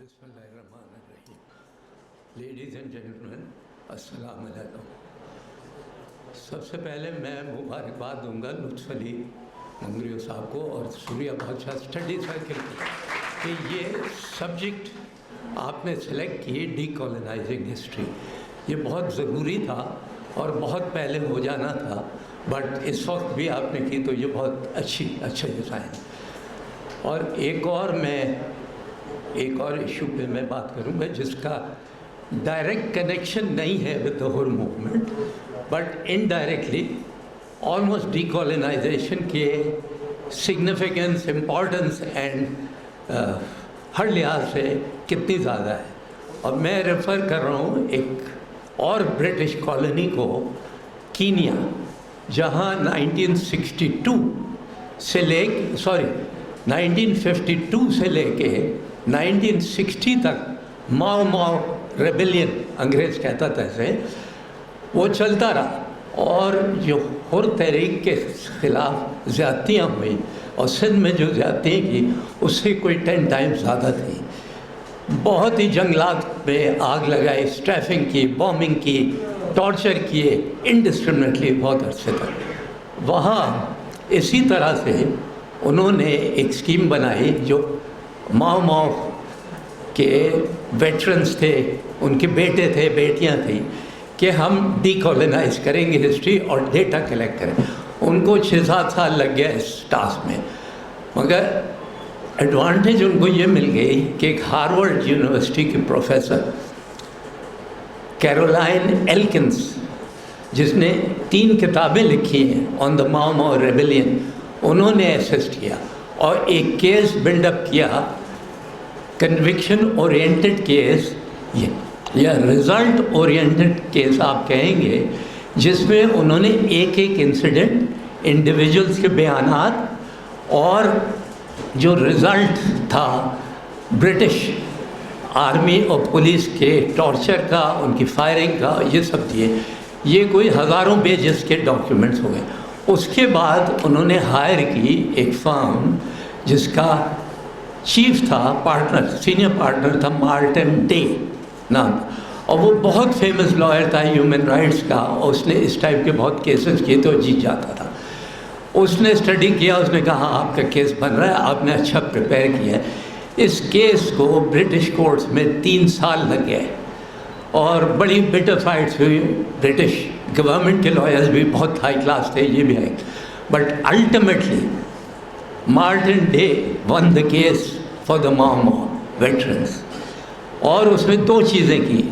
बिस्मिल्लाहिर्रहमानिर्रहीम। Ladies and gentleman, अस्सलाम वालेकुम। सबसे पहले मैं मुबारकबाद दूंगा लुत्फ़ अली मंगरियो साहब को और सूर्या बादशाह स्टडी सर्किल को कि ये सब्जेक्ट आपने सेलेक्ट की डीकोलोनाइजिंग हिस्ट्री। ये बहुत ज़रूरी था और बहुत पहले हो जाना था, बट इस वक्त भी आपने की तो ये बहुत अच्छा डिज़ाइन। और एक और इशू पे मैं बात करूँगा जिसका डायरेक्ट कनेक्शन नहीं है with the whole movement, but indirectly almost decolonisation के सिग्निफिकेंस, इम्पोर्टेंस एंड हर लिहाज से कितनी ज़्यादा है। और मैं रेफ़र कर रहा हूँ एक और ब्रिटिश कॉलोनी को, कीनिया, जहाँ 1952 से लेके 1960 तक माओ रेबेलियन, अंग्रेज़ कहता था इसे, वो चलता रहा। और जो हुर तहरीक के ख़िलाफ़ ज़्यादतियाँ हुई और सिंध में जो ज़्यादतियाँ की उससे कोई 10 टाइम्स ज़्यादा थी। बहुत ही जंगलात में आग लगाई, स्ट्रैफिंग की, बॉम्बिंग की, टॉर्चर किए इंडिस्क्रिमिनेटली बहुत अरसे तक। वहाँ इसी तरह से उन्होंने एक स्कीम बनाई जो माओ के वेटरन्स थे, उनके बेटे थे, बेटियां थी, कि हम डीकोलोनाइज करेंगे हिस्ट्री और डेटा कलेक्ट करें। उनको 6-7 साल लग गया इस टास्क में, मगर एडवांटेज उनको ये मिल गई कि एक हार्वर्ड यूनिवर्सिटी के प्रोफेसर कैरोलाइन एल्किंस, जिसने 3 किताबें लिखी हैं ऑन द माओ रेबेलियन, उन्होंने असिस्ट किया और एक केस बिल्डअप किया, कन्विक्शन ओरिएंटेड केस या रिज़ल्ट ओरिएंटेड केस आप कहेंगे, जिसमें उन्होंने एक इंसिडेंट, इंडिविजुअल्स के बयानात और जो रिज़ल्ट था ब्रिटिश आर्मी और पुलिस के टॉर्चर का, उनकी फायरिंग का, ये सब दिए। ये कोई हज़ारों पेजेस के डॉक्यूमेंट्स हो गए। उसके बाद उन्होंने हायर की एक फर्म जिसका चीफ था, पार्टनर, सीनियर पार्टनर था मार्टिन डे नाम, और वो बहुत फेमस लॉयर था ह्यूमन राइट्स का, और उसने इस टाइप के बहुत केसेस किए तो जीत जाता था। उसने स्टडी किया, उसने कहा आपका केस बन रहा है, आपने अच्छा प्रिपेयर किया है। इस केस को ब्रिटिश कोर्ट्स में 3 साल लग गए और बड़ी बिटर फाइट्स हुई। ब्रिटिश गवर्नमेंट के लॉयर्स भी बहुत हाई क्लास थे, ये भी है, but ultimately Martin day one the case for the Mao veterans. और उसमें 2 चीज़ें की,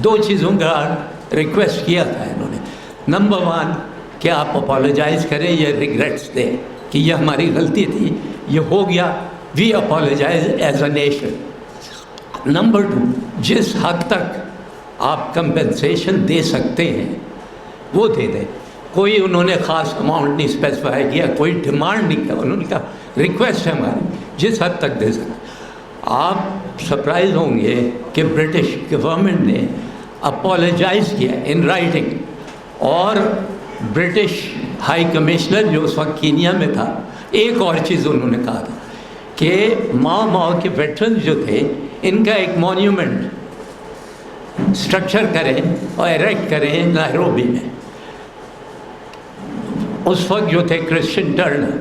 2 चीज़ों का रिक्वेस्ट किया था इन्होंने। नंबर 1 कि आप अपोलोजाइज़ करें, ये रिग्रेट्स दें कि ये हमारी गलती थी, ये हो गया, we apologise as a nation. Number 2, जिस हद तक आप कंपेंसेशन दे सकते हैं वो दे दें। कोई उन्होंने ख़ास अमाउंट नहीं स्पेसिफाई किया, कोई डिमांड नहीं किया, उन्होंने कहा रिक्वेस्ट है हमारी, जिस हद तक दे सकते। आप सरप्राइज होंगे कि ब्रिटिश गवर्नमेंट ने अपोलोजाइज़ किया इन राइटिंग, और ब्रिटिश हाई कमिश्नर जो उस वक्त कीनिया में था, एक और चीज़ उन्होंने कहा था कि माओ के वेटरन्स जो थे, इनका एक मॉन्यूमेंट स्ट्रक्चर करें और एरेक्ट करें नायरोबी में। उस वक्त जो थे Christian Turner,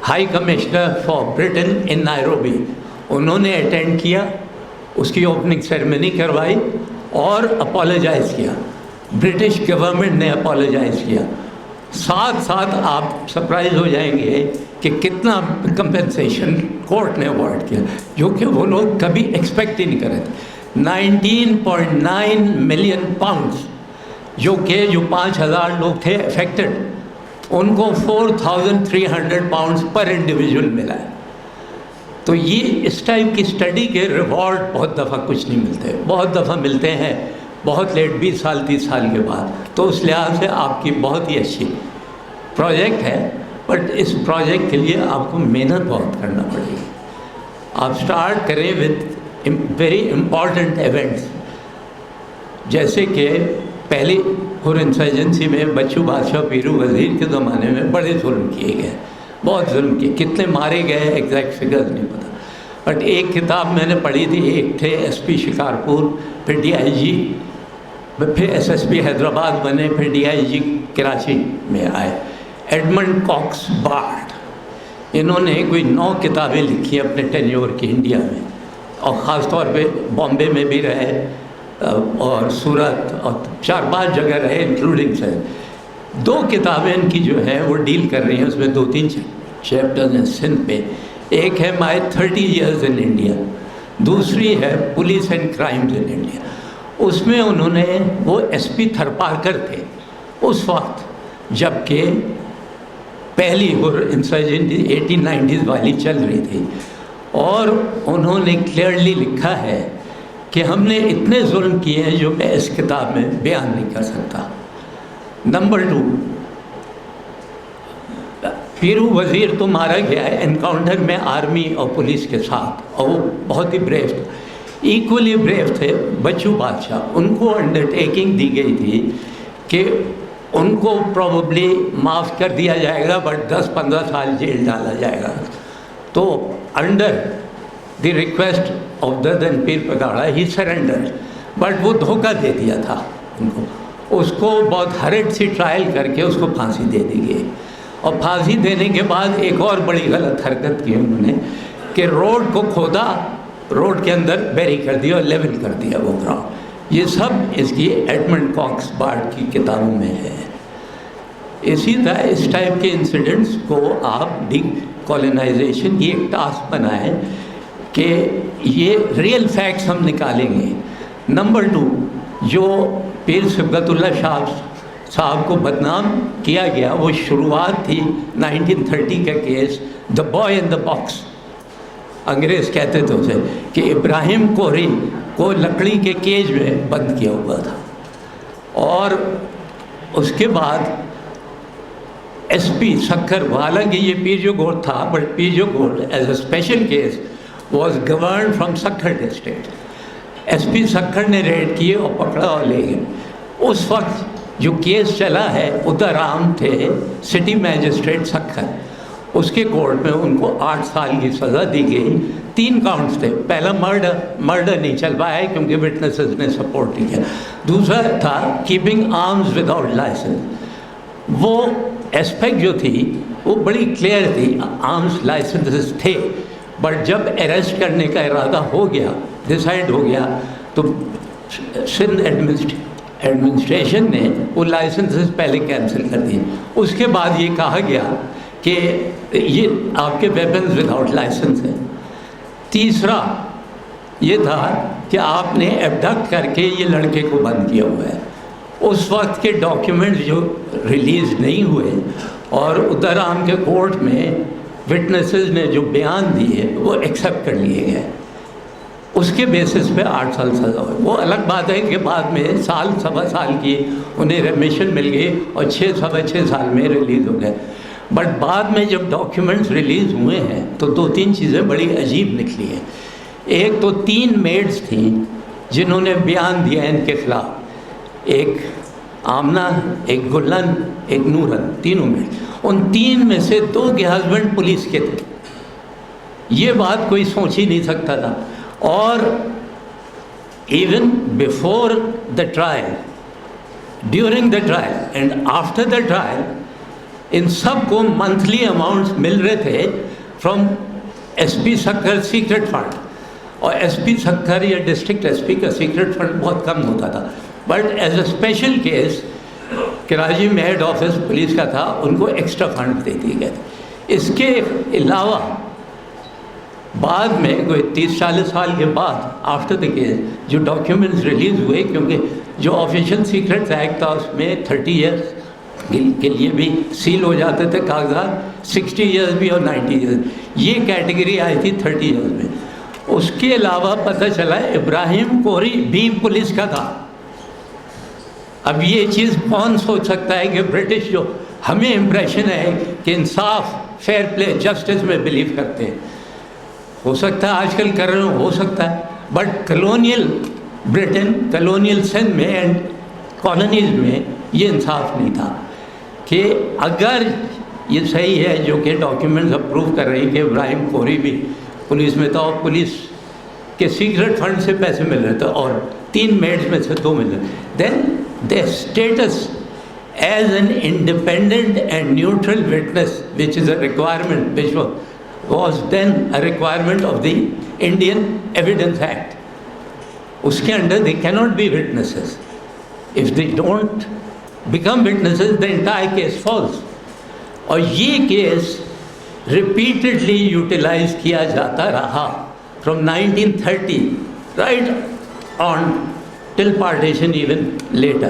high commissioner for Britain in Nairobi, उन्होंने अटेंड किया, उसकी ओपनिंग सेरेमनी करवाई और अपोलोजाइज़ किया। ब्रिटिश गवर्नमेंट ने अपोलोजाइज़ किया। साथ आप सरप्राइज हो जाएंगे कि कितना कंपेंसेशन कोर्ट ने अवार्ड किया, जो कि वो लोग कभी एक्सपेक्ट ही नहीं कर रहे थे। 19.9 मिलियन पाउंड्स, जो 5,000 लोग थे अफेक्टेड, उनको 4,300 पाउंड्स पर इंडिविजुअल मिला है। तो ये इस टाइप की स्टडी के रिवॉर्ड बहुत दफ़ा कुछ नहीं मिलते, बहुत दफ़ा मिलते हैं बहुत लेट, 20 साल 30 साल के बाद। तो उस लिहाज से आपकी बहुत ही अच्छी प्रोजेक्ट है, बट इस प्रोजेक्ट के लिए आपको मेहनत बहुत करना पड़ेगी। आप स्टार्ट करें विद वेरी इम्पॉर्टेंट इवेंट्स, जैसे कि पहली हुर इंसर्जेंसी में बच्चू बादशाह पीरू वज़ीर के ज़माने में बड़े जुल्म किए गए, बहुत जुल्म किए, कितने मारे गए एग्जैक्ट फिगर्स नहीं पता, بٹ ایک کتاب میں نے پڑھی تھی، ایک تھے ایس پی شکارپور، پھر ڈی آئی جی، پھر ایس ایس پی حیدرآباد بنے، پھر ڈی آئی جی کراچی میں آئے، ایڈمنڈ کاکس بارٹ۔ انہوں نے کوئی 9 کتابیں لکھی اپنے ٹینیور کی انڈیا میں، اور خاص طور پہ بامبے میں بھی رہے اور سورت اور 4-5 جگہ رہے انکلوڈنگ سے۔ 2 کتابیں ان کی جو ہیں وہ ڈیل کر رہی ہیں، اس میں 2-3 چیپٹرز ہیں سندھ پہ۔ ایک ہے مائی 30 years in India، دوسری ہے police and crimes in India. اس میں انہوں نے، وہ ایس پی تھرپارکر تھے اس وقت جب کہ پہلی انسرجنسی 1890s والی چل رہی تھی، اور انہوں نے کلیئرلی لکھا ہے کہ ہم نے اتنے ظلم کیے ہیں جو میں اس کتاب میں بیان نہیں کر سکتا۔ نمبر 2، پیرو وزیر تو مارا گیا ہے انکاؤنٹر میں آرمی اور پولیس کے ساتھ، اور وہ بہت ہی بریو تھے، ایکولی بریو تھے بچو بادشاہ۔ ان کو انڈرٹیکنگ دی گئی تھی کہ ان کو پروبیبلی معاف کر دیا جائے گا، بٹ 10-15 سال جیل ڈالا جائے گا۔ تو انڈر دی ریکویسٹ آف ددن پیر پگاڑا ہی سرنڈر، بٹ وہ دھوکہ دے دیا تھا ان کو۔ اس کو بہت ہرٹ سی ٹرائل کر کے اس کو پھانسی دے دی گئی، اور پھانسی دینے کے بعد ایک اور بڑی غلط حرکت کی انہوں نے کہ روڈ کو کھودا، روڈ کے اندر بیری کر دیا اور لیول کر دیا وہ گراؤنڈ۔ یہ سب اس کی ایڈمنڈ کاکس بارٹ کی کتابوں میں ہے۔ اسی طرح اس ٹائپ کے انسیڈنٹس کو آپ ڈی کالونائزیشن کی ایک ٹاسک بنائیں کہ یہ ریئل فیکٹس ہم نکالیں گے۔ نمبر 2، جو پیر صبغت اللہ شاہ صاحب کو بدنام کیا گیا، وہ شروعات تھی 1930 کا case the boy in the box, انگریز کہتے تھے اسے، کہ ابراہیم کوہری کو لکڑی کے کیج میں بند کیا ہوا تھا، اور اس کے بعد ایس پی سکھر، حالانکہ یہ پیجو گوڑ تھا، بٹ پیجو گوڑ as a special case was governed from Sukkur district. S P Sukkur نے ریڈ کیے اور پکڑا اور لے گئے۔ اس وقت جو کیس چلا ہے، ادھر رام تھے سٹی میجسٹریٹ سکھر، اس کے کورٹ میں ان کو 8 سال کی سزا دی گئی۔ 3 کاؤنٹس تھے، پہلا مرڈر نہیں چل پایا کیونکہ وٹنسز نے سپورٹ نہیں کیا، دوسرا تھا کیپنگ آرمز وداؤٹ لائسنس۔ وہ اسپیکٹ جو تھی وہ بڑی کلیئر تھی، آرمز لائسنسز تھے، بٹ جب اریسٹ کرنے کا ارادہ ہو گیا، ڈیسائیڈ ہو گیا، تو سندھ ایڈمنسٹریشن نے وہ لائسنسز پہلے کینسل کر دیے۔ اس کے بعد یہ کہا گیا کہ یہ آپ کے ویپنز وداؤٹ لائسنس ہیں۔ تیسرا یہ تھا کہ آپ نے ایبڈکٹ کر کے یہ لڑکے کو بند کیا ہوا ہے۔ اس وقت کے ڈاکیومنٹس جو ریلیز نہیں ہوئے، اور ادھر رام کے کورٹ میں وٹنسز نے جو بیان دیے وہ ایکسیپٹ کر لیے گئے، اس کے بیسس پہ 8 سال سزا ہوئی۔ وہ الگ بات ہے کہ بعد میں سال سوا سال کی انہیں ریمیشن مل گئی اور 6 سال میں ریلیز ہو گئے۔ بٹ بعد میں جب ڈاکیومنٹس ریلیز ہوئے ہیں تو 2-3 چیزیں بڑی عجیب نکلی ہیں۔ ایک تو 3 میڈس تھیں جنہوں نے بیان دیا ان کے خلاف، ایک آمنہ، ایک گلن، ایک نورن، تینوں میڈ۔ ان 3 میں سے 2 کے ہسبینڈ پولیس کے تھے۔ یہ بات کوئی سوچ ہی نہیں سکتا تھا۔ اور even before the trial, during the trial and after the trial, ان سب کو منتھلی اماؤنٹس مل رہے تھے from S P Sukkur secret fund, اور ایس پی سکھر یا ڈسٹرکٹ ایس پی کا سیکرٹ فنڈ بہت کم ہوتا تھا، but as a special case Karachi میں ہیڈ آفس پولیس کا تھا، ان کو ایکسٹرا فنڈ دے دیے گئے تھے۔ اس کے علاوہ بعد میں کوئی 30-40 سال کے بعد آفٹر دا کیس جو ڈاکیومنٹس ریلیز ہوئے، کیونکہ جو آفیشیل سیکرٹس ایکٹ تھا اس میں 30 ایئرس کے لیے بھی سیل ہو جاتے تھے کاغذات، 60 ایئرس بھی اور 90 ایئرس، یہ کیٹیگری آئی تھی 30 ایئرس میں۔ اس کے علاوہ پتہ چلا ابراہیم کوہری بھی پولیس کا تھا۔ اب یہ چیز کون سوچ سکتا ہے کہ برٹش جو ہمیں امپریشن ہے کہ انصاف، فیئر پلے، جسٹس میں بلیو کرتے ہیں، ہو سکتا ہے آج کل کر رہے ہوں، ہو سکتا ہے، but colonial Britain, colonial Sindh میں اینڈ کالونیز میں یہ انصاف نہیں تھا کہ اگر یہ صحیح ہے جو کہ ڈاکیومنٹس اپروو کر رہی کہ ابراہیم کوہری بھی पुलिस में था, और पुलिस के सीक्रेट फंड से पैसे मिल रहे थे, और 3 मेड्स में से 2 मिल रहे. Then their status as an independent and neutral witness, which is a requirement, which was then a requirement of the Indian Evidence Act. उसके under they cannot be witnesses. If they don't become witnesses, the entire case falls. और ये case repeatedly utilise किया जाता रहा from 1930 right on till partition even later,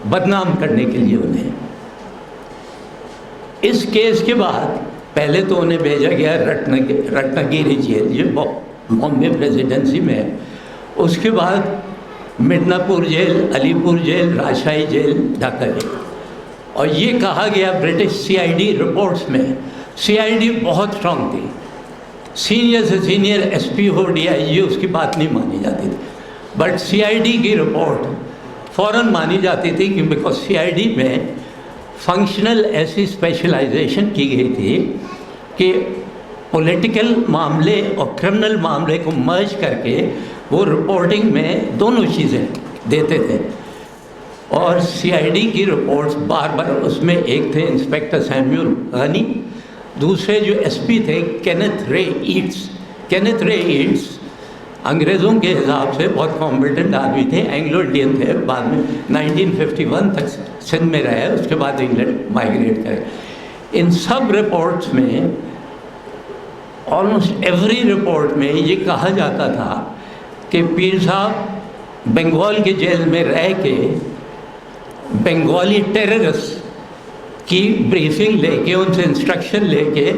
बदनाम करने के लिए उन्हें. इस केस के बाद पहले तो उन्हें भेजा गया रत्नागिरी जेल, ये बॉम्बे प्रेसिडेंसी में है. उसके बाद मिदनापुर जेल, अलीपुर जेल, राजशाही जेल, ढाका जेल. और ये कहा गया ब्रिटिश सीआईडी रिपोर्ट्स में, सीआईडी बहुत स्ट्रांग थी, सीनियर से सीनियर एसपी हो, डीआईजी, उसकी बात नहीं मानी जाती थी. बट सीआईडी की रिपोर्ट फ़ौरन मानी जाती थी कि बिकॉज सीआईडी में फंक्शनल ऐसी स्पेशलाइजेशन की गई थी कि पॉलिटिकल मामले और क्रिमिनल मामले को मर्ज करके वो रिपोर्टिंग में दोनों चीज़ें देते थे. और सीआईडी की रिपोर्ट्स बार बार, उसमें एक थे इंस्पेक्टर सैमुअल गनी, दूसरे जो एसपी थे केनेथ रे ईट्स. केनेथ रे ईट्स अंग्रेज़ों के हिसाब से बहुत कॉम्पिटेंट आदमी थे, एंग्लो इंडियन थे, बाद में 1951 तक सिंध में रहे, उसके बाद इंग्लैंड माइग्रेट करे. इन सब रिपोर्ट्स में, ऑलमोस्ट एवरी रिपोर्ट में ये कहा जाता था कि पीर साहब बंगाल के जेल में रह के बंगाली टेररिस्ट की ब्रीफिंग लेके, उनसे इंस्ट्रक्शन लेके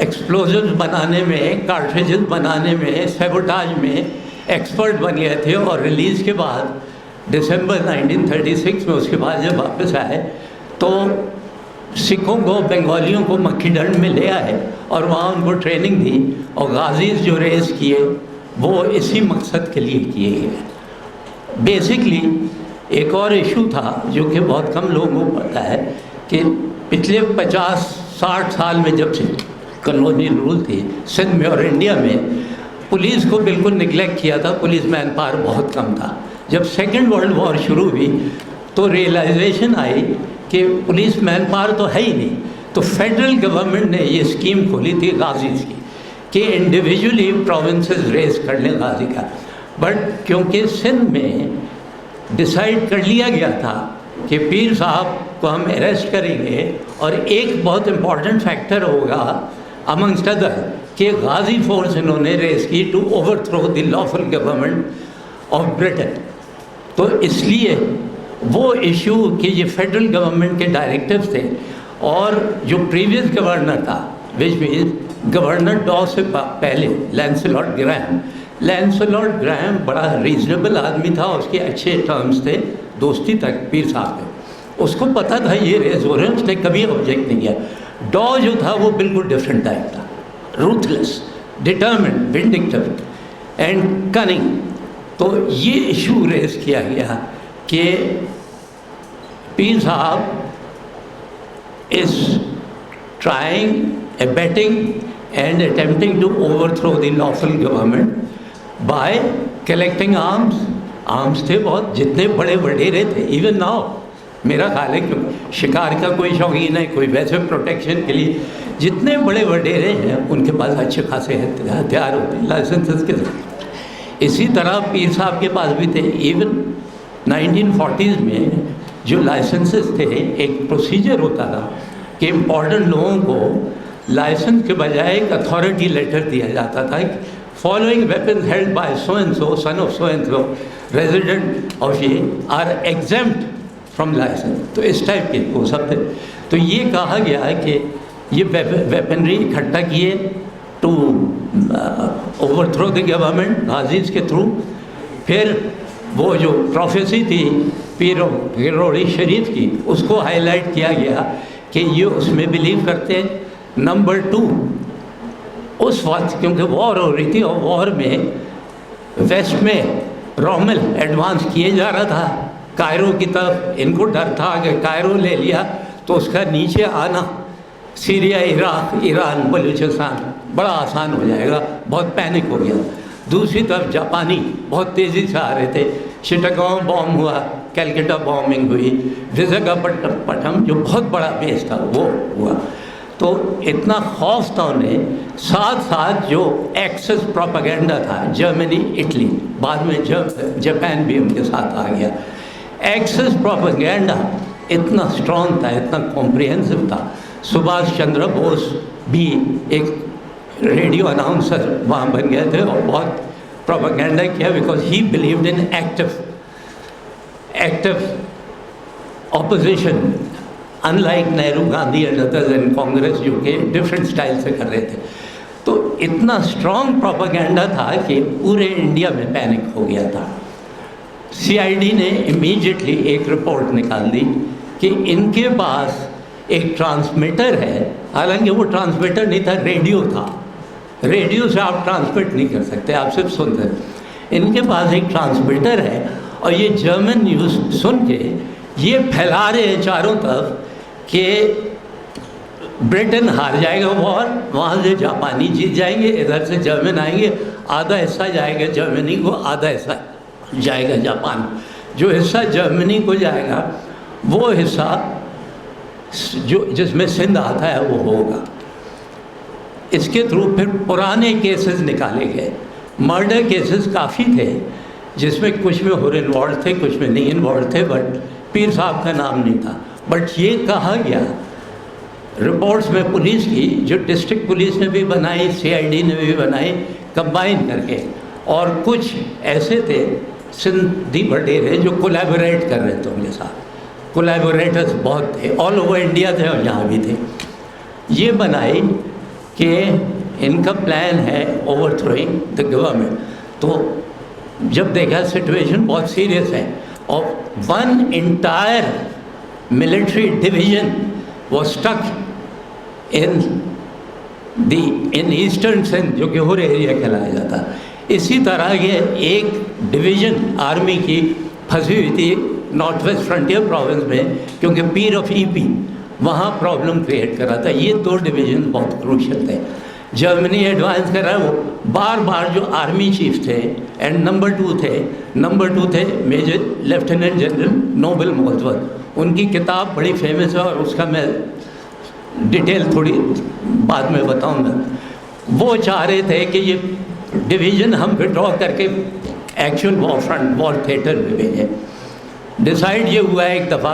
एक्सप्लोजिव्स बनाने में, कार्ट्रिजेस बनाने में, सैबोटाज में एक्सपर्ट बन गए थे. और रिलीज़ के बाद दिसंबर 1936 में उसके बाद जब वापस आए तो सिखों को, बंगालियों को मक्खी डंड में ले आए और वहाँ उनको ट्रेनिंग दी. और गाजीज जो रेस किए वो इसी मकसद के लिए किए गए. बेसिकली एक और इशू था जो कि बहुत कम लोगों को पता है कि पिछले 50-60 साल में जब से कॉलोनियल रूल थी सिंध में और इंडिया में, पुलिस को बिल्कुल निगलेक्ट किया था. पुलिस मैन पावर बहुत कम था. जब सेकेंड वर्ल्ड वॉर शुरू हुई तो रियलाइजेशन आई कि पुलिस मैन पावर तो है ही नहीं. तो फेडरल गवर्नमेंट ने ये स्कीम खोली थी गाजीज़ की कि इंडिविजुअली प्रोविंसेस रेस कर लें गाजी का. बट क्योंकि सिंध में डिसाइड कर लिया गया था कि पीर साहब को हम अरेस्ट करेंगे, और एक बहुत इम्पॉर्टेंट फैक्टर होगा अमंगस्ट अदर कि गाजी फोर्स इन्होंने रेस की to overthrow the lawful government of Britain. तो इसलिए वो इशू कि ये फेडरल गवर्नमेंट के डायरेक्टिव्स थे, और जो प्रीवियस गवर्नर था विच मीन्स गवर्नर डॉ से पहले लैंसलॉट ग्राहम बड़ा रीजनेबल आदमी था, उसके अच्छे टर्म्स थे, दोस्ती तक पीर साहब थे. उसको पता था ये रेस हो रहे हैं, उसने कभी ऑब्जेक्ट नहीं किया. डॉ जो था वो बिल्कुल डिफरेंट टाइप था, ruthless, determined, vindictive and cunning. तो ये इशू रेस किया गया कि पीर साहब is trying, abetting and attempting to overthrow the lawful government by collecting arms. Arms थे बहुत, जितने बड़े वडेरे थे. इवन नाउ मेरा ख्याल है कि शिकार का कोई शौकीन है, कोई वैसे प्रोटेक्शन के लिए, जितने बड़े वडेरे हैं उनके पास अच्छे खासे हथियार होते हैं लाइसेंसेस के साथ. इसी तरह पीर साहब के पास भी थे. इवन 1940s में जो लाइसेंसेस थे, एक प्रोसीजर होता था कि इम्पॉर्टेंट लोगों को लाइसेंस के बजाय एक अथॉरिटी लेटर दिया जाता था, following weapon held by so and so, son of so and so, resident of ये आर एग्जेम्प्ट फ्रॉम लाइसेंस. तो इस टाइप के वो सब थे. तो ये कहा गया है कि ये वेपनरी इकट्ठा किए टू ओवरथ्रो द गवर्नमेंट गाजीज के थ्रू. फिर वो जो प्रोफेसी थी पीरोड़ी शरीफ की, उसको हाईलाइट किया गया कि ये उसमें बिलीव करते हैं. नंबर 2, उस वक्त क्योंकि वॉर हो रही थी और वॉर में वेस्ट में रोमल एडवांस किए जा रहा था कायरो की तरफ. इनको डर था कि कायरो ले लिया तो उसका नीचे आना सीरिया, इराक, ईरान, बलूचिस्तान बड़ा आसान हो जाएगा, बहुत पैनिक हो गया। दूसरी तरफ जापानी बहुत तेज़ी से आ रहे थे, चिटागोंग बॉम्ब हुआ, कैलकटा बॉम्बिंग हुई, विशाखापट्टनम जो बहुत बड़ा बेस था वो हुआ। तो इतना खौफ था उन्हें, साथ साथ जो एक्सेस प्रोपेगेंडा था, जर्मनी, इटली, बाद में जापान भी उनके साथ आ गया। एक्सेस प्रोपेगेंडा इतना स्ट्रॉन्ग था, इतना कॉम्प्रिहेंसिव था। सुभाष चंद्र बोस भी एक रेडियो अनाउंसर वहाँ बन गए थे और बहुत प्रोपेगेंडा किया, because he believed in active opposition, unlike Nehru, Gandhi and others and Congress, जो कि डिफरेंट स्टाइल से कर रहे थे। तो इतना स्ट्रॉन्ग प्रोपेगेंडा था कि पूरे इंडिया में पैनिक हो गया था। सीआईडी ने इमीडिएटली एक रिपोर्ट निकाल दी कि इनके पास एक ट्रांसमीटर है, हालांकि वो ट्रांसमीटर नहीं था, रेडियो था। रेडियो से आप ट्रांसमिट नहीं कर सकते, आप सिर्फ सुनते। इनके पास एक ट्रांसमीटर है और ये जर्मन न्यूज़ सुन के ये फैला रहे हैं चारों तरफ कि ब्रिटेन हार जाएगा वॉर, वहाँ से जापानी जीत जाएंगे, इधर से जर्मन आएंगे, आधा हिस्सा जाएगा जर्मनी को, आधा हिस्सा जाएगा जापान। जो हिस्सा जर्मनी को जाएगा वो हिस्सा जो जिसमें सिंध आता है वो होगा। इसके थ्रू फिर पुराने केसेस निकाले गए, मर्डर केसेस काफ़ी थे, जिसमें कुछ में हुर इन्वॉल्व थे, कुछ में नहीं इन्वॉल्व थे, बट पीर साहब का नाम नहीं था। बट ये कहा गया रिपोर्ट्स में पुलिस की, जो डिस्ट्रिक्ट पुलिस ने भी बनाई, सीआईडी ने भी बनाई, कंबाइन करके, और कुछ ऐसे थे सिंधी वडेरे जो कोलैबोरेट कर रहे थे उनके साथ। कोलैबोरेटर्स बहुत थे, ऑल ओवर इंडिया थे और यहाँ भी थे। ये बनाई कि इनका प्लान है ओवरथ्रोइंग द गवर्नमेंट। तो जब देखा सिचुएशन बहुत सीरियस है और one entire military division was stuck in eastern Sindh, जो कि हुर एरिया कहलाया जाता। इसी तरह के एक डिवीज़न आर्मी की फंसी हुई थी नॉर्थ वेस्ट फ्रंटियर प्रोविंस में, क्योंकि पीर ऑफ ईपी वहाँ प्रॉब्लम क्रिएट कर रहा था। ये दो डिवीज़न बहुत क्रूशियल थे। जर्मनी एडवांस कर रहा है, वो बार बार जो आर्मी चीफ थे एंड नंबर टू थे major lieutenant general Noble Molesworth. उनकी किताब बड़ी फेमस है और उसका मैं डिटेल थोड़ी बाद में बताऊंगा। वो चाह रहे थे कि ये डिवीज़न हम विड्रॉ करके एक्चुअल वॉर थिएटर में भेजें। डिसाइड ये हुआ एक दफ़ा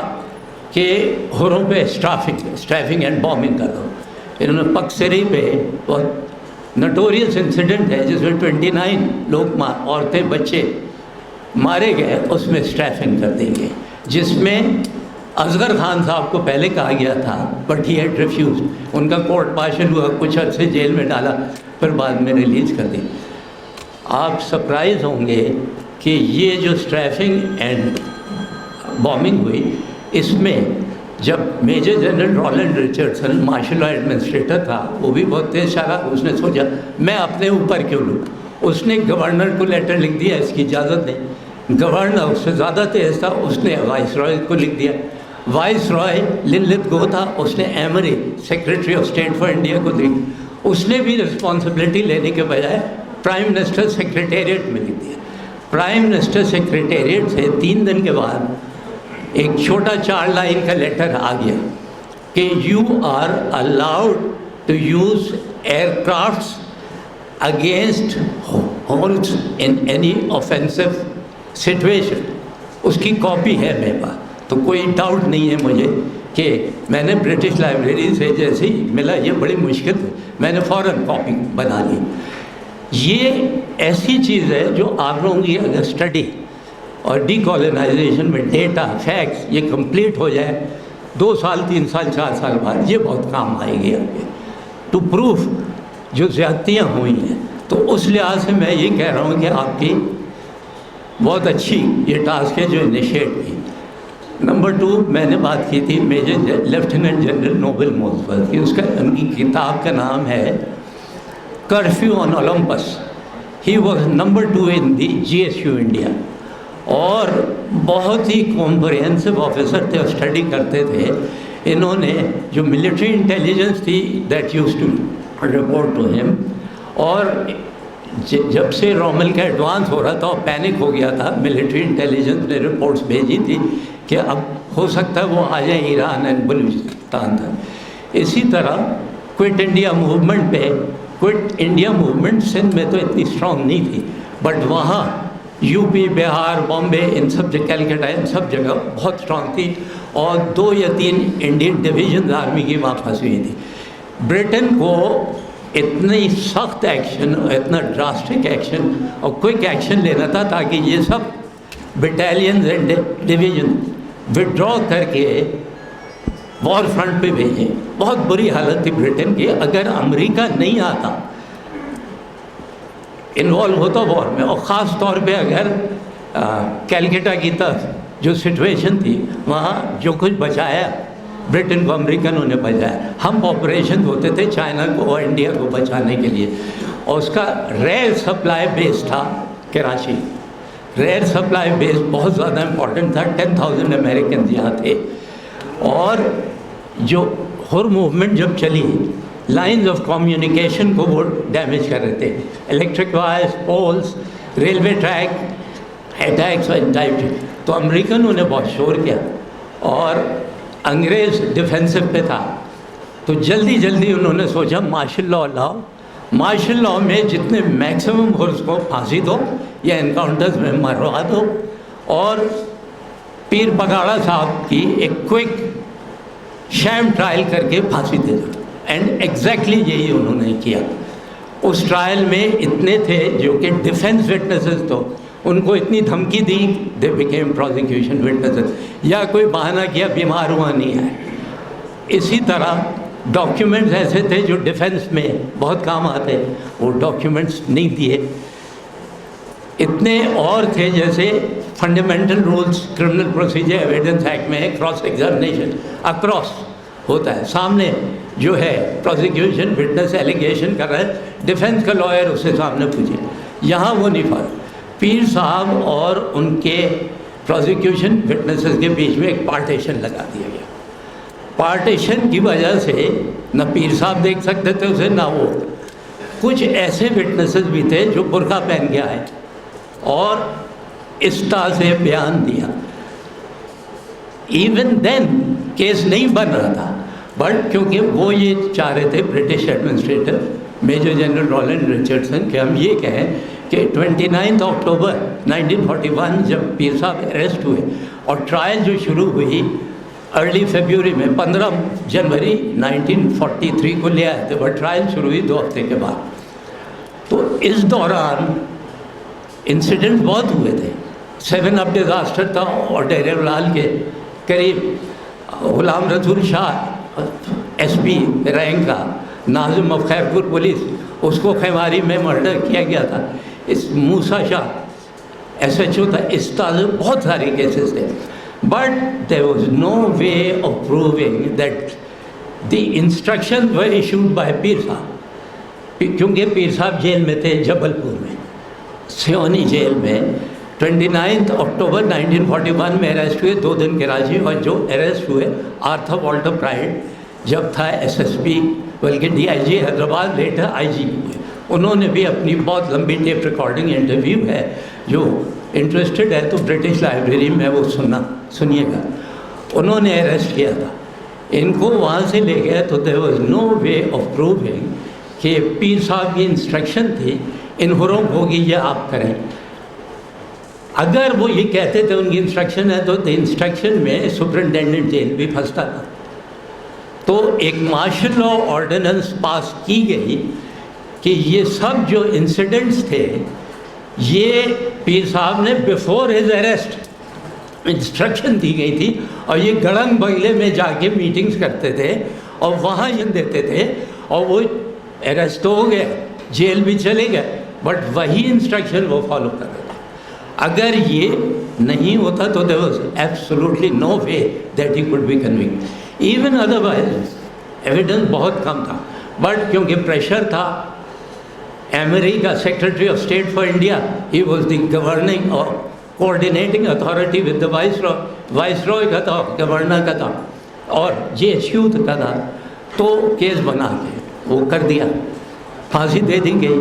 कि हुरों पे स्ट्राइफिंग एंड बॉम्बिंग कर दो। इन्होंने पक्सरी पे बहुत नटोरियस इंसिडेंट है जिसमें 29 लोग औरतें बच्चे मारे गए, उसमें स्ट्राइफिंग कर देंगे, जिसमें असगर खान साहब को पहले कहा गया था बट ही हैड रिफ्यूज। उनका कोर्ट मार्शल हुआ, कुछ अर्से जेल में डाला, फिर बाद में रिलीज़ कर दी। आप सरप्राइज होंगे कि ये जो स्ट्राइफिंग एंड बॉम्बिंग हुई, इसमें जब major general Rowland Richardson martial law administrator था, वो भी बहुत तेज चला, उसने सोचा मैं अपने ऊपर क्यों लूँ। उसने गवर्नर को लेटर लिख दिया, इसकी इजाज़त दें। गवर्नर उससे ज़्यादा तेज था, उसने वाइस रॉय को लिख दिया। वाइस रॉय लिनलिथ गो था, उसने emery secretary of state for India को दी। उसने भी रिस्पॉन्सिबिलिटी लेने के बजाय प्राइम मिनिस्टर सेक्रेटेरिएट में लिख दिया। प्राइम मिनिस्टर सेक्रेटेरिएट से 3 दिन के बाद एक छोटा 4 लाइन का लेटर आ गया कि you are allowed to use aircrafts against holes in any offensive situation. उसकी कॉपी है मेरे पास, तो कोई डाउट नहीं है मुझे कि मैंने ब्रिटिश लाइब्रेरी से जैसे ही मिला, ये बड़ी मुश्किल थी, मैंने फ़ौरन कॉपी बना ली। ये ऐसी चीज़ है जो आप लोगों की अगर स्टडी और डीकोलोनाइजेशन में डेटा फैक्ट्स ये कंप्लीट हो जाए 2 साल 3 साल 4 साल बाद, ये बहुत काम आएगी आपके टू प्रूफ जो ज़्यादतियाँ हुई हैं। तो उस लिहाज से मैं ये कह रहा हूँ कि आपकी बहुत अच्छी ये टास्क है जो इनिशिएट की। नंबर 2 मैंने बात की थी major lieutenant general Noble Molesworth की। उनकी किताब का नाम है curfew on Olympus. He was number 2 in the GSU India और बहुत ही कॉम्प्रिहेंसिव ऑफिसर थे और स्टडी करते थे انہوں نے جو ملٹری انٹیلیجنس تھی that used to report to ہم، اور جب سے رومل کا ایڈوانس ہو رہا تھا اور پینک ہو گیا تھا، ملٹری انٹیلیجنس نے رپورٹس بھیجی تھی کہ اب ہو سکتا ہے وہ آ جائیں ایران اینڈ بلوچستان تک۔ اسی طرح کوئٹ انڈیا موومنٹ پہ، کوئٹ انڈیا موومنٹ سندھ میں تو اتنی اسٹرانگ نہیں تھی، بٹ وہاں یو پی، بہار، بامبے، ان سب جگہ، کیلکٹا، ان سب جگہ بہت اسٹرانگ تھی، اور 2 یا 3 انڈین ڈویژنز آرمی کی وہاں پھنسی ہوئی تھی۔ برٹن کو اتنی سخت ایکشن، اتنا ڈراسٹک ایکشن اور کوئک ایکشن لینا تھا تاکہ یہ سب بٹالینز اینڈ ڈویژن وڈرا کر کے وار فرنٹ پہ بھیجیں۔ بہت بری حالت تھی برٹن کی، اگر امریکہ نہیں آتا، انوالو ہوتا وار میں، اور خاص طور پہ اگر کیلکٹا کی طرف جو سچویشن تھی وہاں جو کچھ بچایا برٹن کو، امریکنوں نے بچایا۔ ہم آپریشن ہوتے تھے چائنا کو اور انڈیا کو بچانے کے لیے، اور اس کا ریئر سپلائی بیس تھا کراچی۔ ریئر سپلائی بیس بہت زیادہ امپورٹنٹ تھا، 10,000 امریکنز یہاں تھے، اور جو ہر موومنٹ جب چلی، لائنز آف کمیونیکیشن کو وہ ڈیمیج کر رہے تھے، electric wires, poles, railway track, attacks and type. تو امریکنوں نے بہت شور کیا، اور انگریز ڈیفینسو پہ تھا، تو جلدی جلدی انہوں نے سوچا مارشل لاء لاؤ، مارشل لاء میں جتنے میکسیمم ہرس کو پھانسی دو یا انکاؤنٹرز میں مروا دو، اور پیر بگاڑا صاحب کی ایک کوئک شیم ٹرائل کر کے پھانسی دے دو، اینڈ ایگزیکٹلی یہی انہوں نے کیا۔ اس ٹرائل میں اتنے تھے جو کہ ڈیفینس وٹنسز، تو ان کو اتنی دھمکی دی، دے بیکیم پروزیکیوشن وٹنسز، یا کوئی بہانہ کیا بیمار ہوا نہیں ہے۔ اسی طرح ڈاکیومنٹس ایسے تھے جو ڈیفینس میں بہت کام آتے، وہ ڈاکیومنٹس نہیں دیے۔ اتنے اور تھے جیسے fundamental rules criminal procedure evidence act میں کراس ایگزامینیشن اکراس ہوتا ہے، سامنے جو ہے پروسیکیوشن وٹنس ایلیگیشن کر رہا ہے، ڈیفینس کا لائر اسے سامنے پوچھے، یہاں وہ نہیں فرق۔ پیر صاحب اور ان کے پروسیکیوشن وٹنسز کے بیچ میں ایک پارٹیشن لگا دیا گیا۔ پارٹیشن کی وجہ سے نہ پیر صاحب دیکھ سکتے تھے اسے، نہ وہ۔ کچھ ایسے وٹنسز بھی تھے جو برقع پہن کے آئے اور اس طرح سے بیان دیا۔ ایون دین کیس نہیں بن رہا تھا، بٹ کیونکہ وہ یہ چاہ رہے تھے British administrator major general Roland Richardson کہ ہم یہ کہیں کہ 29 اکتوبر 1941 جب پیر صاحب اریسٹ ہوئے اور ٹرائل جو شروع ہوئی ارلی فیبروری میں، 15 جنوری 1943 کو لے آئے تھے، بٹ ٹرائل شروع ہوئی 2 ہفتے کے بعد۔ تو اس دوران انسیڈنٹ بہت ہوئے تھے۔ 7 اپ ڈیزاسٹر تھا، اور ڈیرے لال کے قریب غلام رسول شاہ ایس پی رینک کا ناظم آف خیرپور پولیس، اس کو خیماری میں مرڈر کیا گیا تھا۔ اس موسیٰ شاہ SHO تھا، اس طرح بہت سارے کیسز تھے، but there was no way of proving that the instruction were issued by Pir صاحب، کیونکہ پیر صاحب جیل میں تھے جبل پور میں، سیونی جیل میں۔ 29 اکتوبر 1941 میں اریسٹ ہوئے، 2 دن کراچی، اور جو اریسٹ ہوئے آرتھر والٹر پرائڈ جب تھا SSP بلکہ DIG حیدرآباد، لیٹر IG ہوئے، انہوں نے بھی اپنی بہت لمبی ٹیپ ریکارڈنگ انٹرویو ہے، جو انٹرسٹڈ ہے تو برٹش لائبریری میں وہ سنیے گا۔ انہوں نے اریسٹ کیا تھا، ان کو وہاں سے لے گئے، تو دیر was no way of proving کہ پیر صاحب کی انسٹرکشن تھی ان حروں ہوگی یہ آپ کریں۔ اگر وہ یہ کہتے تھے ان کی انسٹرکشن ہے، تو انسٹرکشن میں سپرنٹینڈنٹ جیل بھی پھنستا تھا۔ تو ایک مارشل لاء آرڈیننس پاس کی گئی کہ یہ سب جو انسیڈنٹس تھے، یہ پیر صاحب نے بیفور ہز اریسٹ انسٹرکشن دی گئی تھی، اور یہ گڑنگ بنگلے میں جا کے میٹنگز کرتے تھے اور وہاں یہ دیتے تھے، اور وہ اریسٹ ہو گئے، جیل بھی چلے گئے، بٹ وہی انسٹرکشن وہ فالو کر رہے تھے۔ اگر یہ نہیں ہوتا تو there was absolutely no way that he could be convicted. Even otherwise evidence بہت کم تھا، بٹ کیونکہ پریشر تھا، امریکہ secretary of state for India, he was the governing or coordinating authority with the viceroy کا تھا، گورنر کا تھا، اور GHQ کا تھا، تو کیس بنا کے وہ کر دیا، پھانسی دے دی گئی۔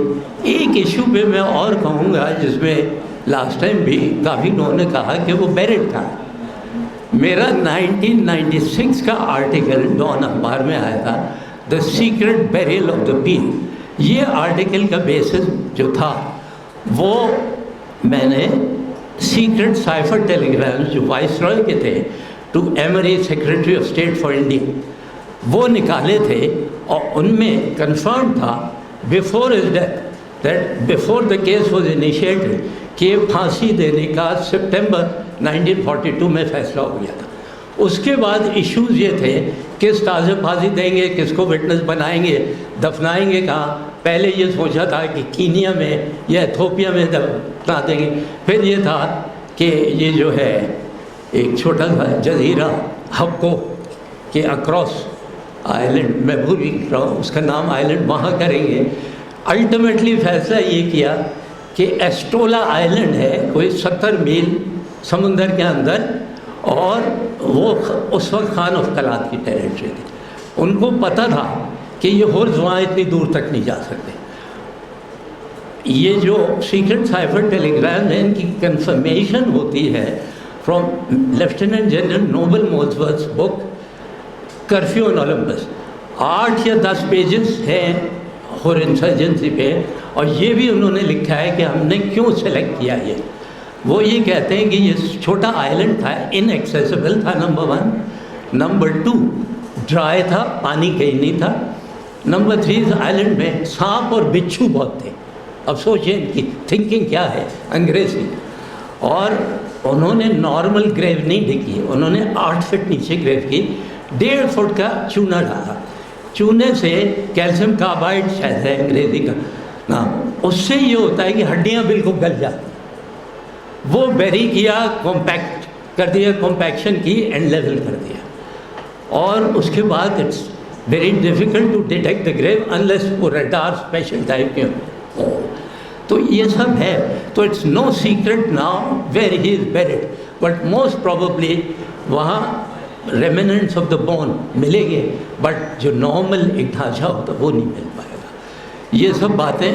ایک ایشو پہ میں اور کہوں گا جس میں لاسٹ ٹائم بھی کافی لوگوں نے کہا کہ وہ بیرٹ تھا۔ میرا 1996 کا آرٹیکل ڈان اخبار میں آیا تھا، دا سیکرٹ بیریل آف دا پیر۔ یہ آرٹیکل کا بیسس جو تھا وہ میں نے سیکرٹ سائفر ٹیلیگرامز جو وائس رائے کے تھے to Amery secretary of state for India, وہ نکالے تھے، اور ان میں کنفرم تھا before his death that before the case was initiated کہ پھانسی دینے کا سپٹمبر 1942 میں فیصلہ ہو گیا تھا۔ اس کے بعد ایشوز یہ تھے کس تازہ پھانسی دیں گے، کس کو وٹنس بنائیں گے، دفنائیں گے کہاں۔ پہلے یہ سوچا تھا کہ کینیا میں یا ایتھوپیا میں دفنا دیں گے، پھر یہ تھا کہ یہ جو ہے ایک چھوٹا سا جزیرہ ہپکو کے اکراس آئلینڈ، میں بھول رہا ہوں اس کا نام آئلینڈ، وہاں کریں گے۔ الٹیمیٹلی فیصلہ یہ کیا کہ ایسٹولا آئلینڈ ہے کوئی 70 میل سمندر کے اندر، اور وہ اس وقت خان آف کلات کی ٹیریٹری تھی۔ ان کو پتہ تھا کہ یہ ہولز وہاں اتنی دور تک نہیں جا سکتے۔ یہ جو سیکرٹ سائفر ٹیلیگرام ہے، ان کی کنفرمیشن ہوتی ہے from lieutenant general noble Molesworth's book curfew on Olympus. 8 یا 10 پیجز ہیں اور انسرجنسی پہ، اور یہ بھی انہوں نے لکھا ہے کہ ہم نے کیوں سلیکٹ کیا یہ۔ وہ یہ کہتے ہیں کہ یہ چھوٹا آئلینڈ تھا، ان ایکسیسیبل تھا، نمبر 1، نمبر 2 ڈرائی تھا، پانی کہیں نہیں تھا، نمبر 3 اس آئلینڈ میں سانپ اور بچھو بہت تھے۔ اب سوچیں ان کی تھنکنگ کیا ہے انگریزی۔ اور انہوں نے نارمل گریو نہیں ڈگی، انہوں نے 8 فٹ نیچے گریو کی، 1.5 فٹ کا چونا ڈالا۔ چونے سے کیلشیم کاربائڈ شاید ہے انگریزی کا نام، اس سے یہ ہوتا ہے کہ ہڈیاں بالکل گل جاتی۔ وہ بیری کیا، کمپیکٹ کر دیا، کمپیکشن کی اینڈ لیول کر دیا، اور اس کے بعد it's very difficult to detect the grave unless وہ ریڈار اسپیشل ٹائپ کے ہوں۔ تو یہ سب ہے، تو it's no secret now where he is buried, but most probably وہاں ریمیننٹس آف دا بون ملیں گے، بٹ جو نارمل ایک ڈھانچہ ہوتا وہ نہیں مل پائے گا۔ یہ سب باتیں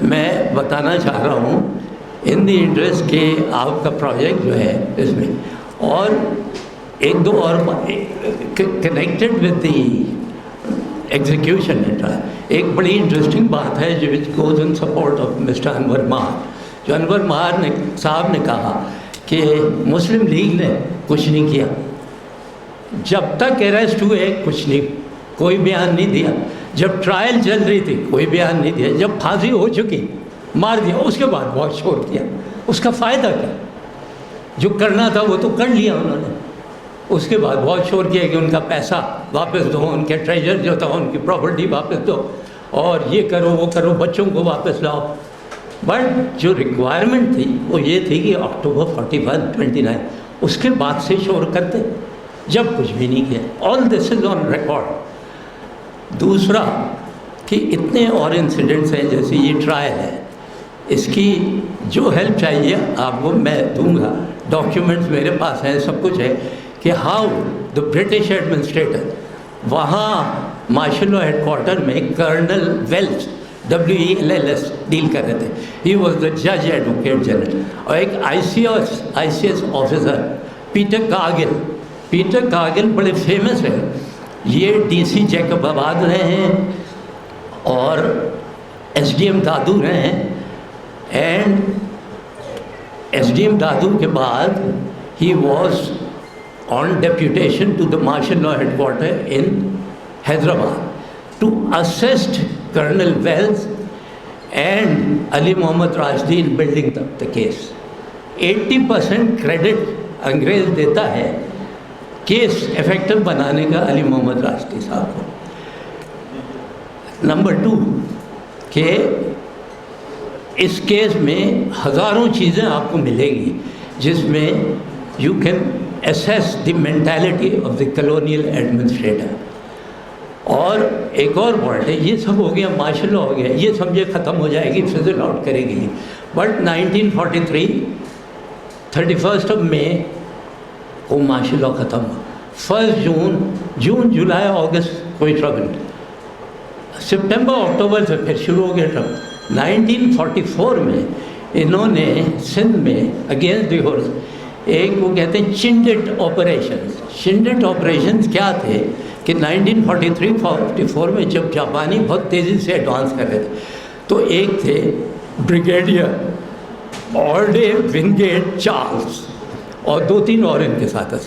میں بتانا چاہ رہا ہوں ان دی انٹرسٹ کہ آپ کا پروجیکٹ جو ہے اس میں، اور ایک دو اور کنیکٹڈ ود دی ایگزیکیوشن ایک بڑی انٹرسٹنگ بات ہے جو which goes in support of mister Anwar Mahar. جو انور ماہر صاحب نے کہا کہ مسلم لیگ نے کچھ نہیں کیا، جب تک اریسٹ ہوئے کچھ نہیں، کوئی بیان نہیں دیا، جب ٹرائل چل رہی تھی کوئی بیان نہیں دیا، جب پھانسی ہو چکی مار دیا، اس کے بعد بہت شور کیا۔ اس کا فائدہ کیا؟ جو کرنا تھا وہ تو کر لیا انہوں نے، اس کے بعد بہت شور کیا کہ ان کا پیسہ واپس دو، ان کے ٹریجر جو تھا ان کی پراپرٹی واپس دو، اور یہ کرو وہ کرو، بچوں کو واپس لاؤ۔ بٹ جو ریکوائرمنٹ تھی وہ یہ تھی کہ اکتوبر 41 29 اس کے بعد سے شور کرتے، جب کچھ بھی نہیں کیا۔ آل دس از آن ریکارڈ۔ دوسرا کہ اتنے اور انسیڈنٹس ہیں، جیسے یہ ٹرائل ہے، اس کی جو ہیلپ چاہیے آپ کو میں دوں گا، ڈاکیومنٹس میرے پاس ہیں، سب کچھ ہے کہ ہاؤ دا برٹش ایڈمنسٹریٹر وہاں مارشل لا ہیڈ کوارٹر میں کرنل ویلس WELLS ڈیل کر رہے تھے، ہی واز دا جج ایڈوکیٹ جنرل، اور ایک I C S officer Peter Cagle بڑے فیمس ہیں، یہ DC جیکب آباد رہے ہیں اور SDM دادو رہے ہیں، اینڈ SDM دادو کے بعد ہی was on deputation to the martial law head quarter in Hyderabad to assist Colonel Wells and Ali Mohammad Rashidi in building the case. 80% credit انگریز دیتا ہے کیس افیکٹو بنانے کا علی محمد راشدی صاحب کو۔ نمبر 2 کہ اس کیس میں ہزاروں چیزیں آپ کو ملیں گی جس میں you can assess the mentality of the colonial administrator. اور ایک اور پوائنٹ ہے، یہ سب ہو گیا، مارشل لا ہو گیا، یہ سمجھے ختم ہو جائے گی، فزل آؤٹ کرے گی، بٹ 1943 31 مئی کو مارشل لا ختم ہوا۔ 1 जून जुलाई अगस्त कोई ट्रबल नहीं, सितंबर अक्टूबर से फिर शुरू हो गया ट्रबल। 1944 में इन्होंने सिंध में अगेंस्ट द होर्स एक वो कहते हैं चिंडिट ऑपरेशंस। चिंडिट ऑपरेशंस क्या थे कि 1943-44 में जब जापानी बहुत तेज़ी से एडवांस कर रहे थे, तो एक थे ब्रिगेडियर ऑर्डे विंगेट चार्ल्स और 2-3 और इनके साथ थे।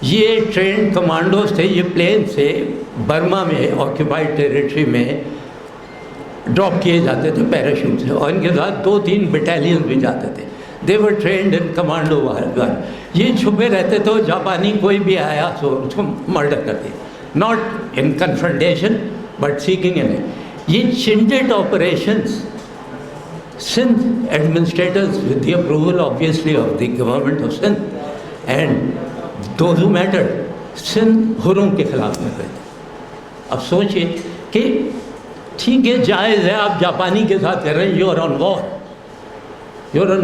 ये ट्रेंड कमांडोज थे, ये प्लेन से बर्मा में ऑक्यूपाइड टेरिटरी में ड्रॉप किए जाते थे पैराशूट से, और इनके साथ 2-3 बटालियन भी जाते थे। दे वर ट्रेंड इन कमांडो वार। ये छुपे रहते थे, जापानी कोई भी आया तो उसको मर्डर कर दिया, not in confrontation but seeking in. ये Chindit operations Sindh administrators with the approval obviously of the government of Sindh and those who mattered Sindh हुरों के खिलाफ में गए। अब सोचिए कि ठीक है, जायज़ है, आप जापानी के साथ कर रहे हैं, you are on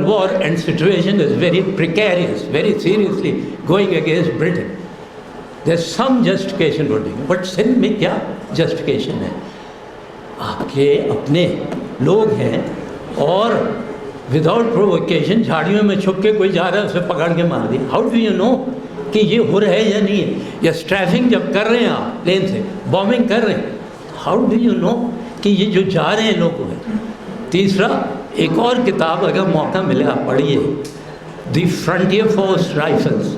war and situation is very precarious, very seriously going against Britain, there is some justification for doing, but Sindh में क्या जस्टिफिकेशन है? आपके अपने लोग हैं और विदाउट प्रोवोकेशन झाड़ियों में छुप के कोई जा रहा है, उसे पकड़ के मार दिया। हाउ डू यू नो कि ये हुर है या नहीं है? या स्ट्रैफिंग जब कर रहे हैं आप प्लेन से, बॉम्बिंग कर रहे हैं, हाउ डू यू नो कि ये जो जा रहे हैं लोग हैं? तीसरा, एक और किताब अगर मौका मिले आप पढ़िए, द फ्रंटियर फोर्स राइफल्स,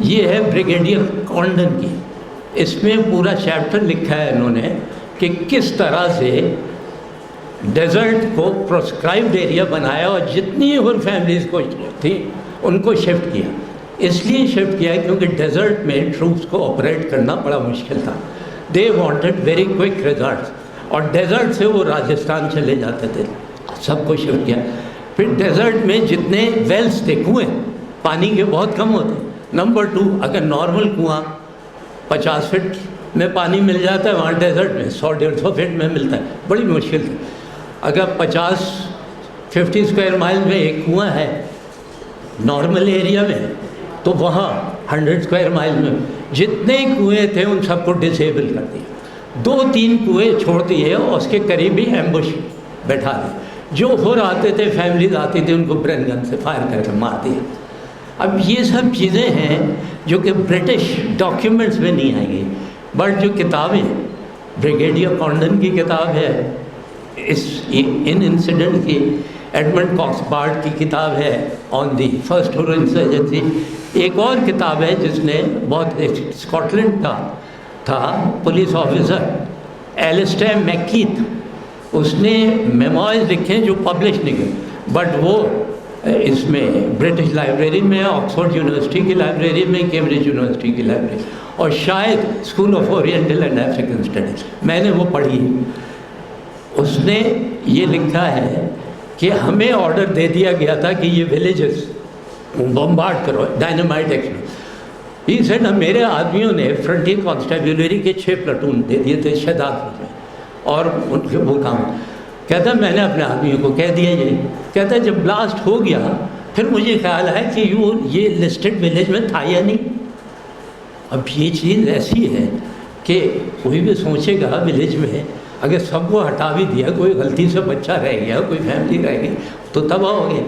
ये है ब्रिगेडियर कॉन्डन की। इसमें पूरा चैप्टर लिखा है इन्होंने कि किस तरह से डेजर्ट को प्रोस्क्राइब्ड एरिया बनाया और जितनी और फैमिलीज़ को थी उनको शिफ्ट किया। इसलिए शिफ्ट किया क्योंकि डेजर्ट में ट्रूप्स को ऑपरेट करना बड़ा मुश्किल था। They wanted very quick results, और डेजर्ट से वो राजस्थान चले जाते थे, सबको शिफ्ट किया। फिर डेजर्ट में जितने वेल्स थे, कुएँ पानी के बहुत कम होते। नंबर 2, अगर नॉर्मल कुआँ 50 फीट में पानी मिल जाता है, वहाँ डेजर्ट में 100-150 फीट में मिलता है, बड़ी मुश्किल थी। अगर 50 स्क्वायर माइल में एक कुआँ है नॉर्मल एरिया में, तो वहाँ 100 स्क्वायर माइल में जितने कुएँ थे उन सबको डिसेबल कर दिया। 2-3 कुएँ छोड़ दिए और उसके करीब ही एम्बुश बैठा दिए। जो हो आते थे, फैमिलीज आती थी, उनको ब्रेन गन से फायर करके मार दिया। अब ये सब चीज़ें हैं जो कि ब्रिटिश डॉक्यूमेंट्स में नहीं आएंगी, बट जो किताबें, ब्रिगेडियर कॉन्डन की किताब है, इन इंसिडेंट की एडमंड कॉक्सबार्ड की किताब है ऑन दी फर्स्ट हुर इंसर्जेंसी। एक और किताब है जिसने बहुत स्कॉटलैंड का था पुलिस ऑफिसर एलिस्टर मैकीथ, उसने मेमोइर्स लिखे जो पब्लिश नहीं हुए, बट वो इसमें ब्रिटिश लाइब्रेरी में, ऑक्सफोर्ड यूनिवर्सिटी की लाइब्रेरी में, कैम्ब्रिज यूनिवर्सिटी की लाइब्रेरी, और शायद school of oriental and African studies, मैंने वो पढ़ी। उसने ये लिखा है कि हमें ऑर्डर दे दिया गया था कि ये विलेजेस बम्बार्ड करो, डायनामाइट एक्शन। ही सेड, मेरे आदमियों ने फ्रंटियर कॉन्स्टेबुलरी के 6 प्लाटून दे दिए थे शहदादपुर में, और उनके वो काम। कहता मैंने अपने आदमियों को कह दिया ये। कहता जब ब्लास्ट हो गया फिर मुझे ख्याल है कि ये लिस्टेड विलेज में था या नहीं। अब ये चीज़ ऐसी है कि कोई भी सोचेगा विलेज में अगर सबको हटा भी दिया, कोई गलती से बच्चा रह गया, कोई फैमिली रह गई, तो तबाह हो गया।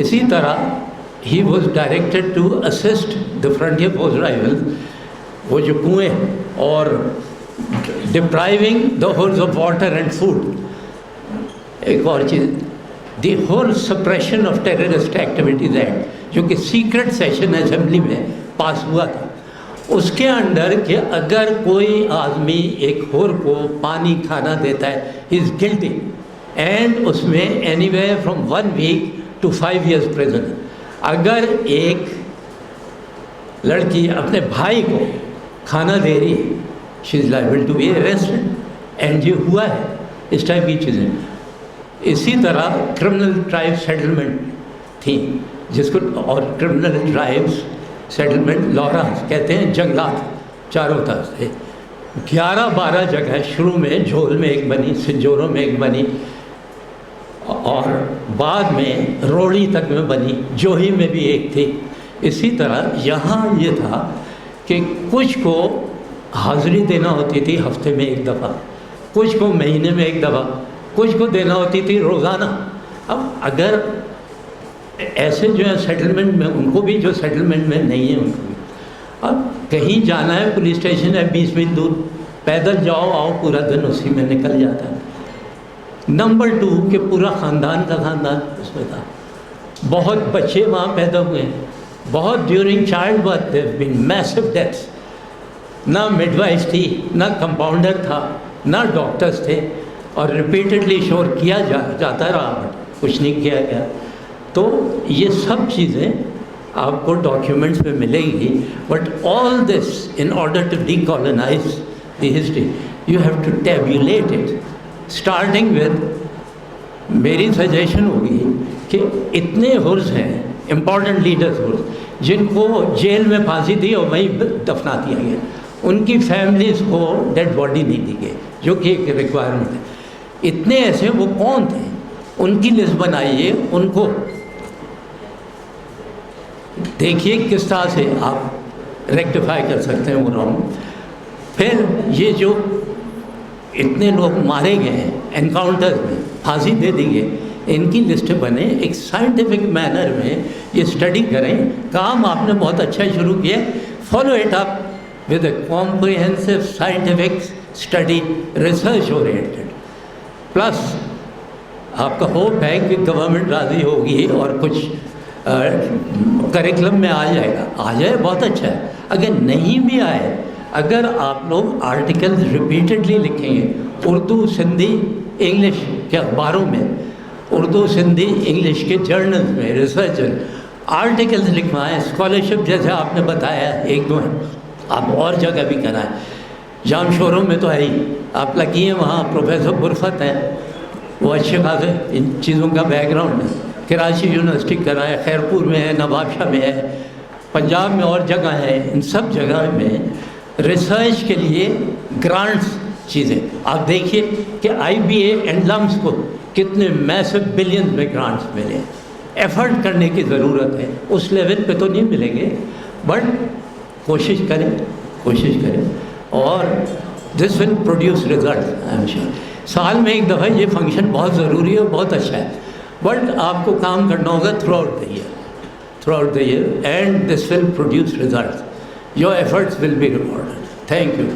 इसी तरह ही was directed to assist the frontier force rivals, वो जो कुएँ और depriving the holes of water and food. एक और चीज़, the whole suppression of terrorist activities act, जो कि सीक्रेट सेशन असेंबली में पास हुआ था, उसके अंडर कि अगर कोई आदमी एक होर को पानी खाना देता है, ही इज़ गिल्टी, एंड उसमें anywhere from 1 week to 5 years prison. अगर एक लड़की अपने भाई को खाना दे रही है, she is liable to be arrested, and ये हुआ है इस टाइप की चीज़ें। इसी तरह क्रिमिनल ट्राइब सेटलमेंट थी, जिसको और क्रिमिनल ट्राइब्स सेटलमेंट लॉरा कहते हैं, जंगलात चारों तरफ से 11-12 जगह, शुरू में झोल में एक बनी, सिंजोरों में एक बनी, और बाद में रोड़ी तक में बनी, जोही में भी एक थी। इसी तरह यहाँ ये था کہ کچھ کو حاضری دینا ہوتی تھی ہفتے میں ایک دفعہ، کچھ کو مہینے میں ایک دفعہ، کچھ کو دینا ہوتی تھی روزانہ۔ اب اگر ایسے جو ہے سیٹلمنٹ میں، ان کو بھی جو سیٹلمنٹ میں نہیں ہے ان کو بھی، اب کہیں جانا ہے، پولیس اسٹیشن ہے 20 میل دور، پیدل جاؤ آؤ پورا دن اسی میں نکل جاتا ہے۔ نمبر 2 کہ پورا خاندان کا خاندان اس میں تھا، بہت بچے وہاں پیدا ہوئے ہیں، بہت ڈیورنگ چائلڈ برتھ دیر بین میسو ڈیتھس، نہ مڈ وائف تھی، نہ کمپاؤنڈر تھا، نہ ڈاکٹرز تھے، اور ریپیٹڈلی شور کیا جاتا رہا بٹ کچھ نہیں کیا گیا۔ تو یہ سب چیزیں آپ کو ڈاکیومنٹس میں ملیں گی، but all this in order to decolonise the history you have to tabulate it, starting with, میری سجیشن ہوگی کہ اتنے حرز ہیں امپورٹنٹ لیڈرز حرز جن کو جیل میں پھانسی دی اور وہیں دفنا دیا گیا، ان کی فیملیز کو ڈیڈ باڈی نہیں دی گئی جو کہ ایک ریکوائرمنٹ ہے۔ اتنے ایسے وہ کون تھے، ان کی لسٹ بنائیے، ان کو دیکھیے کس طرح سے آپ ریکٹیفائی کر سکتے ہیں وہ رانگ۔ پھر یہ جو اتنے لوگ مارے گئے ہیں انکاؤنٹر میں، پھانسی دے دی گئی، ان کی لسٹ بنے، ایک سائنٹیفک مینر میں یہ اسٹڈی کریں۔ کام آپ نے بہت اچھا شروع کیا، follow it up with a comprehensive scientific study, research oriented, plus آپ کا ہوپ ہے کہ گورنمنٹ راضی ہوگی اور کچھ کریکلم میں آ جائے گا، آ جائے بہت اچھا ہے، اگر نہیں بھی آئے، اگر آپ لوگ آرٹیکلز ریپیٹڈلی لکھیں گے اردو سندھی انگلش کے اخباروں میں، اردو سندھی انگلش کے جرنلز میں، ریسرچ آرٹیکلز لکھوائیں، اسکالرشپ جیسے آپ نے بتایا ایک دو ہیں، آپ اور جگہ بھی کرائیں، جام شوروں میں تو ہے ہی، آپ لگی ہیں وہاں پروفیسر برفت ہیں، وہ اچھے خاصے ان چیزوں کا بیک گراؤنڈ ہے، کراچی یونیورسٹی کرائے، خیرپور میں ہے، نواب شاہ میں ہے، پنجاب میں اور جگہ ہے، ان سب جگہ میں ریسرچ کے لیے گرانٹس چیزیں آپ دیکھیے کہ آئی بی اے اینڈ لمس کو کتنے میسو بلینز میں گرانٹس ملے، ایفرٹ کرنے کی ضرورت ہے، اس لیول پہ تو نہیں ملیں گے بٹ کوشش کریں اور this will produce result I'm sure. سال میں ایک دفعہ یہ فنکشن بہت ضروری ہے، بہت اچھا ہے، بٹ آپ کو کام کرنا ہوگا throughout the year and this will produce result, your efforts will be rewarded. Thank you.